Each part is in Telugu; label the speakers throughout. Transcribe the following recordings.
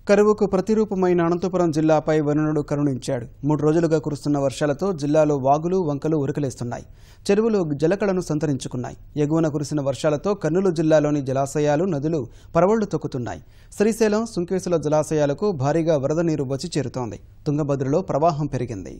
Speaker 1: కరువుకు ప్రతిరూపమైన అనంతపురం జిల్లాపై వరుణుడు కరుణించాడు. 3 రోజులుగా కురుస్తున్న వర్షాలతో జిల్లాలో వాగులు, వంకలు ఉరకలేస్తున్నాయి. చెరువులు జలకళను సంతరించుకున్నాయి. ఎగువన కురిసిన వర్షాలతో కర్నూలు జిల్లాలోని జలాశయాలు, నదులు పరవళ్లు తొక్కుతున్నాయి. శ్రీశైలం, సుంకేసుల జలాశయాలకు భారీగా వరద నీరు వచ్చి చేరుతోంది. తుంగభద్రలో ప్రవాహం పెరిగింది.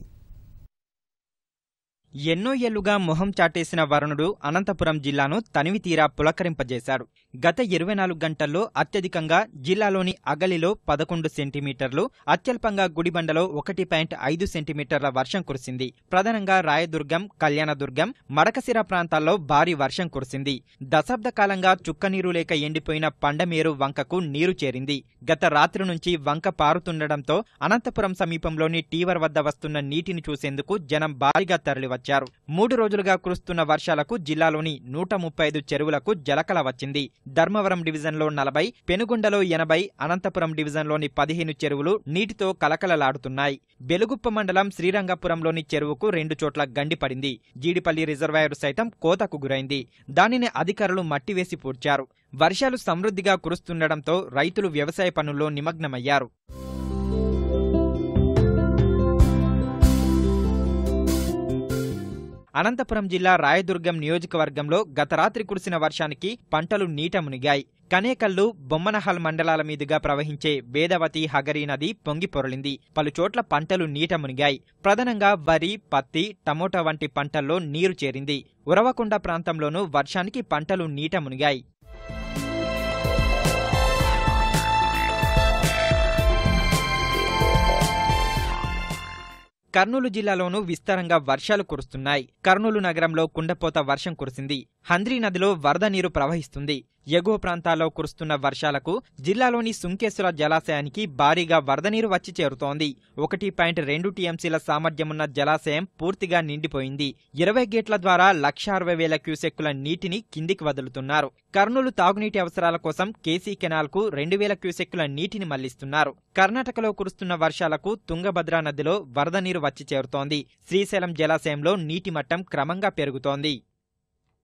Speaker 2: ఎన్నో ఏళ్లుగా మొహం చాటేసిన వరుణుడు అనంతపురం జిల్లాను తనివి తీరా పులకరింపజేశాడు. గత 24 గంటల్లో అత్యధికంగా జిల్లాలోని అగలిలో 11 సెంటీమీటర్లు, అత్యల్పంగా గుడిబండలో 1.5 సెంటీమీటర్ల వర్షం కురిసింది. ప్రధానంగా రాయదుర్గం, కళ్యాణదుర్గం, మడకశిర ప్రాంతాల్లో భారీ వర్షం కురిసింది. దశాబ్ద కాలంగా చుక్కనీరు లేక ఎండిపోయిన పండమేరు వంకకు నీరు చేరింది. గత రాత్రి నుంచి వంక పారుతుండటంతో అనంతపురం సమీపంలోని టీవర్ వద్ద వస్తున్న నీటిని చూసేందుకు జనం భారీగా తరలివచ్చారు. 3 రోజులుగా కురుస్తున్న వర్షాలకు జిల్లాలోని 135 చెరువులకు జలకళ వచ్చింది. ధర్మవరం డివిజన్లో 40, పెనుగొండలో 80, అనంతపురం డివిజన్లోని 15 చెరువులు నీటితో కలకలలాడుతున్నాయి. బెలుగుప్ప మండలం శ్రీరంగపురంలోని చెరువుకు 2 చోట్ల గండిపడింది. జీడిపల్లి రిజర్వాయరు సైతం కోతకు గురైంది. దానిని అధికారులు మట్టివేసి పూడ్చారు. వర్షాలు సమృద్ధిగా కురుస్తుండటంతో రైతులు వ్యవసాయ పనుల్లో నిమగ్నమయ్యారు. అనంతపురం జిల్లా రాయదుర్గం నియోజకవర్గంలో గత రాత్రి కురిసిన వర్షానికి పంటలు నీట మునిగాయి. కనేకల్లు, బొమ్మనహల్ మండలాల మీదుగా ప్రవహించే వేదవతి, హగరి నది పొంగి పొరలింది. పలుచోట్ల పంటలు నీట మునిగాయి. ప్రధానంగా వరి, పత్తి, టమోటా వంటి పంటల్లో నీరు చేరింది. ఉరవకొండ ప్రాంతంలోనూ వర్షానికి పంటలు నీట మునిగాయి. కర్నూలు జిల్లాలోనూ విస్తారంగా వర్షాలు కురుస్తున్నాయి. కర్నూలు నగరంలో కుండపోత వర్షం కురిసింది. హంద్రీ నదిలో వరద నీరు ప్రవహిస్తుంది. ఎగువ ప్రాంతాల్లో కురుస్తున్న వర్షాలకు జిల్లాలోని సుంకేసుల జలాశయానికి భారీగా వరద నీరు వచ్చి చేరుతోంది. 1.2 టీఎంసీల సామర్థ్యమున్న జలాశయం పూర్తిగా నిండిపోయింది. 20 గేట్ల ద్వారా 1,60,000 క్యూసెక్కుల నీటిని కిందికి వదులుతున్నారు. కర్నూలు తాగునీటి అవసరాల కోసం కేసీ కెనాల్కు 2,000 క్యూసెక్కుల నీటిని మళ్లిస్తున్నారు. కర్ణాటకలో కురుస్తున్న వర్షాలకు తుంగభద్ర నదిలో వరద నీరు వచ్చి చేరుతోంది. శ్రీశైలం జలాశయంలో నీటి మట్టం క్రమంగా పెరుగుతోంది.